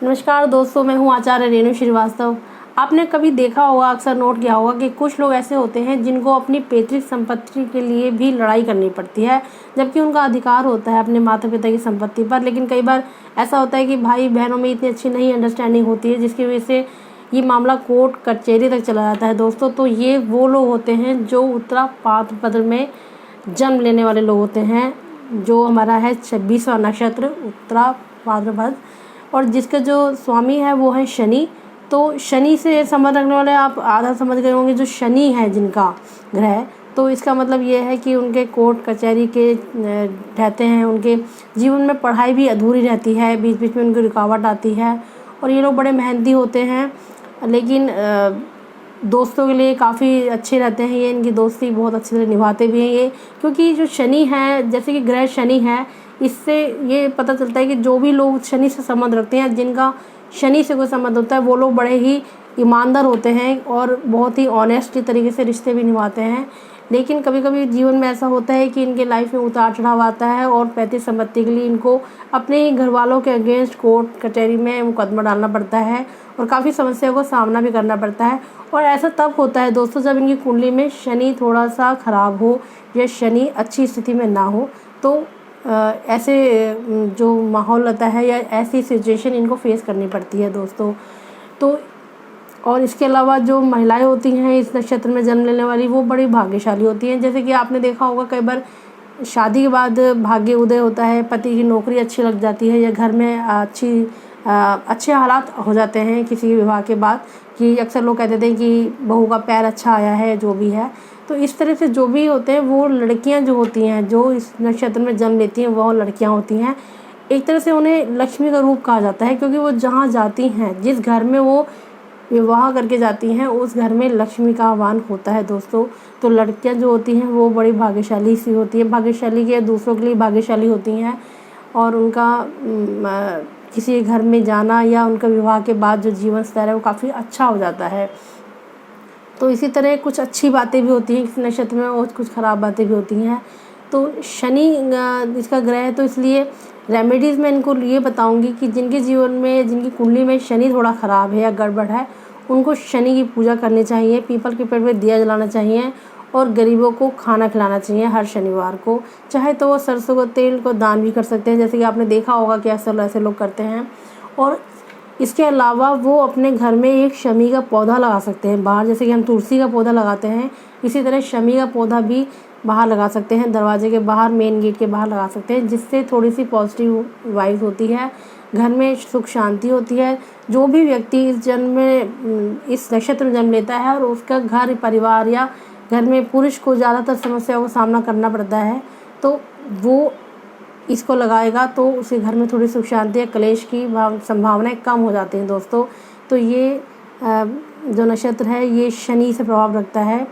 नमस्कार दोस्तों, मैं हूं आचार्य रेणु श्रीवास्तव। आपने कभी देखा होगा, अक्सर नोट किया होगा कि कुछ लोग ऐसे होते हैं जिनको अपनी पैतृक संपत्ति के लिए भी लड़ाई करनी पड़ती है, जबकि उनका अधिकार होता है अपने माता पिता की संपत्ति पर। लेकिन कई बार ऐसा होता है कि भाई बहनों में इतनी अच्छी नहीं अंडरस्टैंडिंग होती है, जिसकी वजह से ये मामला कोर्ट कचहरी तक चला जाता है दोस्तों। तो ये वो लोग होते हैं जो उत्तरा भाद्रपद में जन्म लेने वाले लोग होते हैं, जो हमारा है 26वां नक्षत्र उत्तरा भाद्रपद, और जिसके जो स्वामी है वो है शनि। तो शनि से संबंध रखने वाले आप आधा समझ गए होंगे, जो शनि है जिनका ग्रह, तो इसका मतलब ये है कि उनके कोर्ट कचहरी के रहते हैं, उनके जीवन में पढ़ाई भी अधूरी रहती है, बीच बीच में उनकी रुकावट आती है, और ये लोग बड़े मेहनती होते हैं। लेकिन दोस्तों के लिए काफ़ी अच्छे रहते हैं, ये इनकी दोस्ती बहुत अच्छी तरह निभाते भी हैं ये, क्योंकि जो शनि है, जैसे कि ग्रह शनि है, इससे ये पता चलता है कि जो भी लोग शनि से संबंध रखते हैं, जिनका शनि से कोई संबंध होता है, वो लोग बड़े ही ईमानदार होते हैं और बहुत ही ऑनेस्ट तरीके से रिश्ते भी निभाते हैं। लेकिन कभी कभी जीवन में ऐसा होता है कि इनके लाइफ में उतार चढ़ाव आता है और पैतृक संपत्ति के लिए इनको अपने ही घर वालों के अगेंस्ट कोर्ट कचहरी में मुकदमा डालना पड़ता है और काफ़ी समस्याओं का सामना भी करना पड़ता है। और ऐसा तब होता है दोस्तों, जब इनकी कुंडली में शनि थोड़ा सा ख़राब हो या शनि अच्छी स्थिति में ना हो, तो ऐसे जो माहौल रहता है या ऐसी सिचुएशन इनको फेस करनी पड़ती है दोस्तों। तो और इसके अलावा जो महिलाएं होती हैं इस नक्षत्र में जन्म लेने वाली, वो बड़ी भाग्यशाली होती हैं। जैसे कि आपने देखा होगा, कई बार शादी के बाद भाग्य उदय होता है, पति की नौकरी अच्छी लग जाती है या घर में अच्छे हालात हो जाते हैं किसी विवाह के बाद, कि अक्सर लोग कहते थे कि बहू का पैर अच्छा आया है, जो भी है। तो इस तरह से जो भी होते हैं, वो लड़कियां जो होती हैं, जो इस नक्षत्र में जन्म लेती हैं, वह लड़कियां होती हैं। एक तरह से उन्हें लक्ष्मी का रूप कहा जाता है, क्योंकि वो जहाँ जाती हैं, जिस घर में वो विवाह करके जाती हैं, उस घर में लक्ष्मी का आह्वान होता है दोस्तों। तो लड़कियां जो होती हैं वो बड़ी भाग्यशाली सी होती है, भाग्यशाली के दूसरों के लिए भाग्यशाली होती हैं, और उनका किसी घर में जाना या उनका विवाह के बाद जो जीवन स्तर है वो काफ़ी अच्छा हो जाता है। तो इसी तरह कुछ अच्छी बातें भी होती हैं इस नक्षत्र में और कुछ ख़राब बातें भी होती हैं। तो शनि इसका ग्रह है, तो इसलिए रेमेडीज़ मैं इनको ये बताऊंगी कि जिनके जीवन में, जिनकी कुंडली में शनि थोड़ा ख़राब है या गड़बड़ है, उनको शनि की पूजा करनी चाहिए, पीपल के पेड़ पे दिया जलाना चाहिए और गरीबों को खाना खिलाना चाहिए हर शनिवार को। चाहे तो वो सरसों का तेल को दान भी कर सकते हैं, जैसे कि आपने देखा होगा कि अक्सर ऐसे लोग करते हैं। और इसके अलावा वो अपने घर में एक शमी का पौधा लगा सकते हैं बाहर, जैसे कि हम तुलसी का पौधा लगाते हैं, इसी तरह शमी का पौधा भी बाहर लगा सकते हैं, दरवाजे के बाहर, मेन गेट के बाहर लगा सकते हैं, जिससे थोड़ी सी पॉजिटिव वाइब्स होती है, घर में सुख शांति होती है। जो भी व्यक्ति इस नक्षत्र में जन्म लेता है और उसका घर परिवार या घर में पुरुष को ज़्यादातर समस्याओं का सामना करना पड़ता है, तो वो इसको लगाएगा तो उसके घर में थोड़ी सुख शांति या क्लेश की संभावनाएं कम हो जाती हैं दोस्तों। तो ये जो नक्षत्र है ये शनि से प्रभाव रखता है।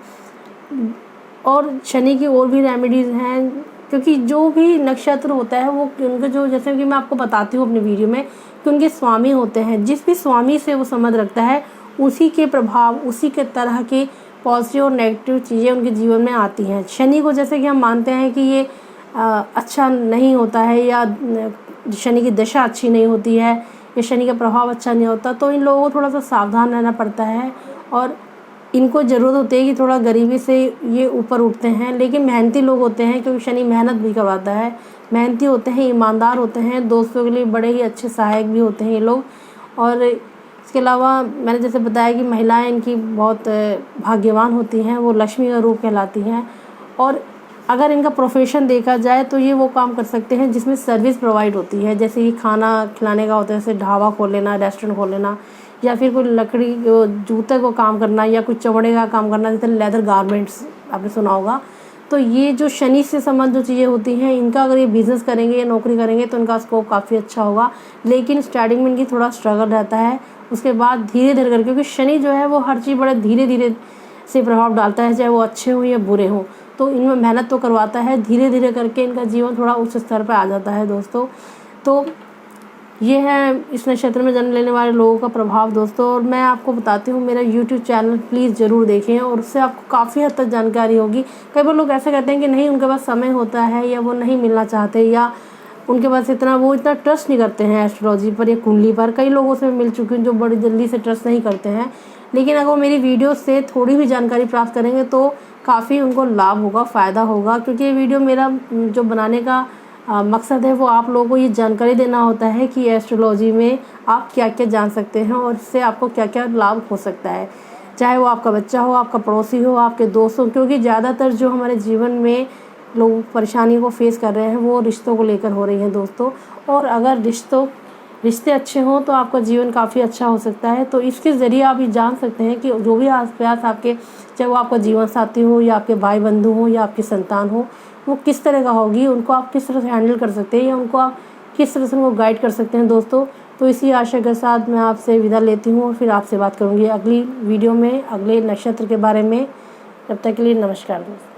और शनि की और भी रेमेडीज़ हैं, क्योंकि जो भी नक्षत्र होता है वो उनके जो, जैसे कि मैं आपको बताती हूँ अपनी वीडियो में, कि उनके स्वामी होते हैं, जिस भी स्वामी से वो संबंध रखता है, उसी के प्रभाव, उसी के तरह की पॉजिटिव और नेगेटिव चीज़ें उनके जीवन में आती हैं। शनि को जैसे कि हम मानते हैं कि ये अच्छा नहीं होता है, या शनि की दशा अच्छी नहीं होती है, या शनि का प्रभाव अच्छा नहीं होता, तो इन लोगों को थोड़ा सा सावधान रहना पड़ता है और इनको ज़रूरत होती है कि थोड़ा गरीबी से ये ऊपर उठते हैं। लेकिन मेहनती लोग होते हैं, क्योंकि शनि मेहनत भी करवाता है, मेहनती होते हैं, ईमानदार होते हैं, दोस्तों के लिए बड़े ही अच्छे सहायक भी होते हैं ये लोग। और इसके अलावा मैंने जैसे बताया कि महिलाएं इनकी बहुत भाग्यवान होती हैं, वो लक्ष्मी का रूप कहलाती हैं। और अगर इनका प्रोफेशन देखा जाए तो ये वो काम कर सकते हैं जिसमें सर्विस प्रोवाइड होती है, जैसे कि खाना खिलाने का होता है, जैसे ढाबा खोल लेना, रेस्टोरेंट खोल लेना, या फिर कोई लकड़ी जूते को काम करना, या कुछ चमड़े का काम करना, जैसे लेदर गारमेंट्स आपने सुना होगा। तो ये जो शनि से संबंध जो चीज़ें होती हैं, इनका अगर ये बिज़नेस करेंगे या नौकरी करेंगे तो इनका स्कोप काफ़ी अच्छा होगा। लेकिन स्टार्टिंग में इनकी थोड़ा स्ट्रगल रहता है, उसके बाद धीरे धीरे करके, क्योंकि शनि जो है वो हर चीज़ बड़े धीरे धीरे से प्रभाव डालता है, चाहे वो अच्छे हों या बुरे हों, तो इनमें मेहनत तो करवाता है, धीरे धीरे करके इनका जीवन थोड़ा उच्च स्तर पर आ जाता है दोस्तों। तो ये है इस नक्षत्र में जन्म लेने वाले लोगों का प्रभाव दोस्तों। और मैं आपको बताती हूँ, मेरा YouTube चैनल प्लीज़ ज़रूर देखें, और उससे आपको काफ़ी हद तक जानकारी होगी। कई बार लोग ऐसा कहते हैं कि नहीं उनके पास समय होता है, या वो नहीं मिलना चाहते, या उनके पास वो इतना ट्रस्ट नहीं करते हैं एस्ट्रोलॉजी पर या कुंडली पर। कई लोगों से मिल चुकी हूँ जो बड़ी जल्दी से ट्रस्ट नहीं करते हैं, लेकिन अगर वो मेरी वीडियो से थोड़ी भी जानकारी प्राप्त करेंगे तो काफ़ी उनको लाभ होगा, फ़ायदा होगा। क्योंकि ये वीडियो मेरा जो बनाने का मकसद है वो आप लोगों को ये जानकारी देना होता है कि एस्ट्रोलॉजी में आप क्या क्या जान सकते हैं और इससे आपको क्या क्या लाभ हो सकता है, चाहे वो आपका बच्चा हो, आपका पड़ोसी हो, आपके दोस्त हो। क्योंकि ज़्यादातर जो हमारे जीवन में लोग परेशानियों को फेस कर रहे हैं वो रिश्तों को लेकर हो रही हैं दोस्तों। और अगर रिश्ते अच्छे हों तो आपका जीवन काफ़ी अच्छा हो सकता है। तो इसके ज़रिए आप ये जान सकते हैं कि जो भी आस-पास आपके, चाहे वो आपका जीवन साथी हो या आपके भाई बंधु हो या आपकी संतान हो, वो किस तरह का होगी, उनको आप किस तरह से हैंडल कर सकते हैं या उनको आप किस तरह से उनको गाइड कर सकते हैं दोस्तों। तो इसी आशा के साथ मैं आपसे विदा लेती हूँ और फिर आपसे बात करूँगी अगली वीडियो में अगले नक्षत्र के बारे में। तब तक के लिए नमस्कार दोस्तों।